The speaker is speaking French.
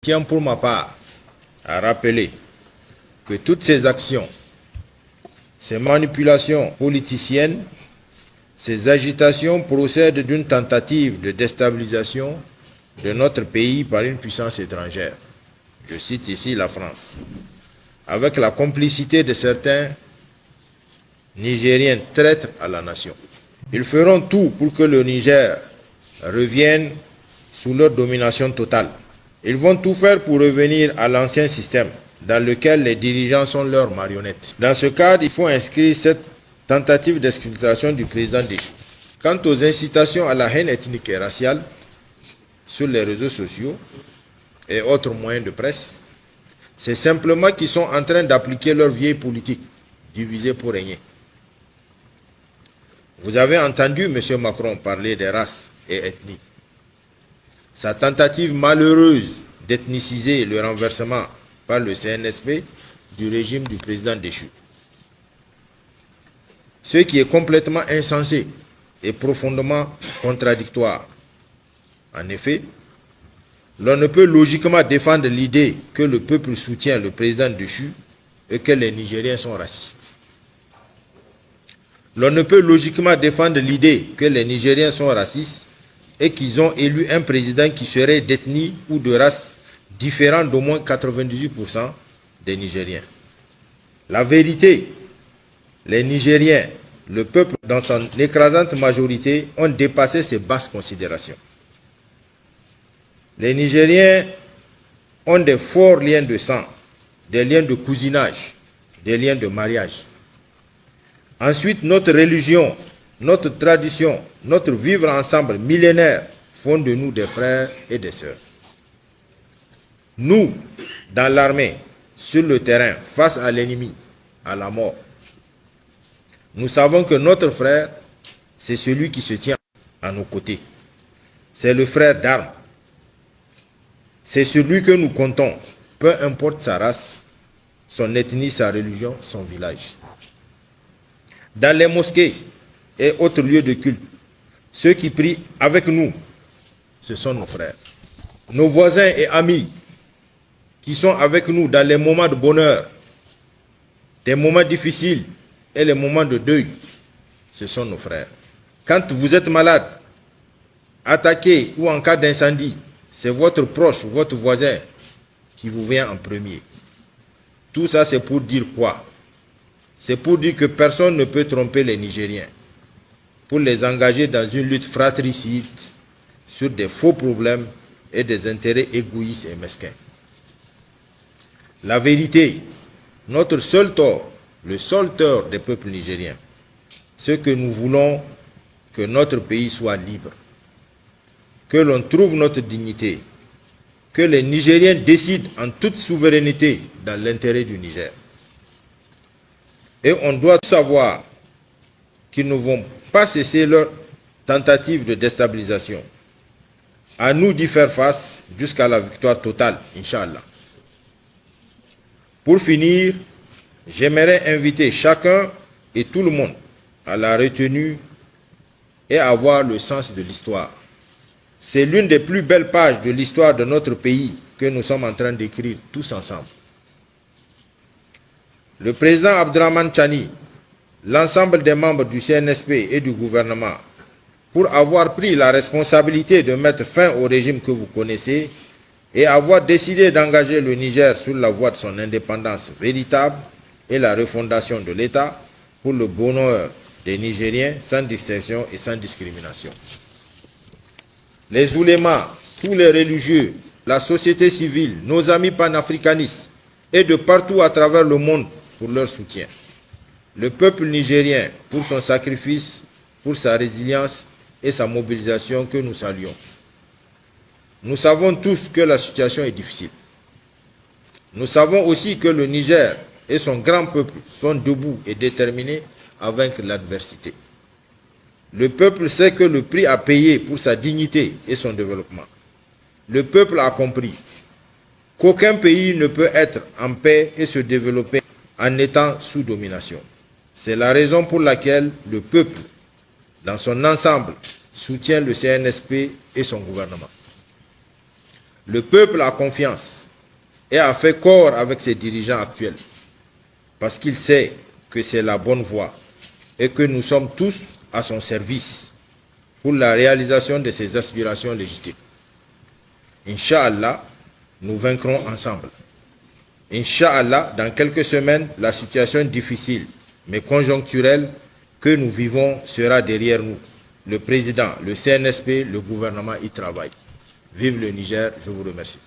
Je tiens pour ma part à rappeler que toutes ces actions, ces manipulations politiciennes, ces agitations procèdent d'une tentative de déstabilisation de notre pays par une puissance étrangère. Je cite ici la France, avec la complicité de certains Nigériens traîtres à la nation. Ils feront tout pour que le Niger revienne sous leur domination totale. Ils vont tout faire pour revenir à l'ancien système dans lequel les dirigeants sont leurs marionnettes. Dans ce cadre, il faut inscrire cette tentative d'exfiltration du président Déchu. Quant aux incitations à la haine ethnique et raciale sur les réseaux sociaux et autres moyens de presse, c'est simplement qu'ils sont en train d'appliquer leur vieille politique, diviser pour régner. Vous avez entendu M. Macron parler des races et ethnies. Sa tentative malheureuse d'ethniciser le renversement par le CNSP du régime du président Déchu. Ce qui est complètement insensé et profondément contradictoire. En effet, l'on ne peut logiquement défendre l'idée que le peuple soutient le président Déchu et que les Nigériens sont racistes. L'on ne peut logiquement défendre l'idée que les Nigériens sont racistes et qu'ils ont élu un président qui serait d'ethnie ou de race différent d'au moins 98% des Nigériens. La vérité, les Nigériens, le peuple dans son écrasante majorité, ont dépassé ces basses considérations. Les Nigériens ont des forts liens de sang, des liens de cousinage, des liens de mariage. Ensuite, notre religion, notre tradition, notre vivre ensemble millénaire font de nous des frères et des sœurs. Nous, dans l'armée, sur le terrain, face à l'ennemi, à la mort, nous savons que notre frère, c'est celui qui se tient à nos côtés. C'est le frère d'armes. C'est celui que nous comptons, peu importe sa race, son ethnie, sa religion, son village. Dans les mosquées et autres lieux de culte, ceux qui prient avec nous, ce sont nos frères. Nos voisins et amis qui sont avec nous dans les moments de bonheur, des moments difficiles et les moments de deuil, ce sont nos frères. Quand vous êtes malade, attaqué ou en cas d'incendie, c'est votre proche, votre voisin qui vous vient en premier. Tout ça, c'est pour dire quoi? C'est pour dire que personne ne peut tromper les Nigériens, pour les engager dans une lutte fratricide sur des faux problèmes et des intérêts égoïstes et mesquins. La vérité, notre seul tort, le seul tort des peuples nigériens, c'est que nous voulons que notre pays soit libre, que l'on trouve notre dignité, que les Nigériens décident en toute souveraineté dans l'intérêt du Niger. Et on doit savoir qu'ils ne vont pas cesser leur tentative de déstabilisation. À nous d'y faire face jusqu'à la victoire totale, Inch'Allah. Pour finir, j'aimerais inviter chacun et tout le monde à la retenue et à voir le sens de l'histoire. C'est l'une des plus belles pages de l'histoire de notre pays que nous sommes en train d'écrire tous ensemble. Le président Abdraman Chani, l'ensemble des membres du CNSP et du gouvernement, pour avoir pris la responsabilité de mettre fin au régime que vous connaissez et avoir décidé d'engager le Niger sur la voie de son indépendance véritable et la refondation de l'État pour le bonheur des Nigériens sans distinction et sans discrimination. Les oulémas, tous les religieux, la société civile, nos amis panafricanistes et de partout à travers le monde pour leur soutien. Le peuple nigérien pour son sacrifice, pour sa résilience et sa mobilisation que nous saluons. Nous savons tous que la situation est difficile. Nous savons aussi que le Niger et son grand peuple sont debout et déterminés à vaincre l'adversité. Le peuple sait que le prix à payer pour sa dignité et son développement. Le peuple a compris qu'aucun pays ne peut être en paix et se développer en étant sous domination. C'est la raison pour laquelle le peuple, dans son ensemble, soutient le CNSP et son gouvernement. Le peuple a confiance et a fait corps avec ses dirigeants actuels parce qu'il sait que c'est la bonne voie et que nous sommes tous à son service pour la réalisation de ses aspirations légitimes. Inch'Allah, nous vaincrons ensemble. Inch'Allah, dans quelques semaines, la situation difficile mais conjoncturelle que nous vivons sera derrière nous. Le président, le CNSP, le gouvernement y travaillent. Vive le Niger, je vous remercie.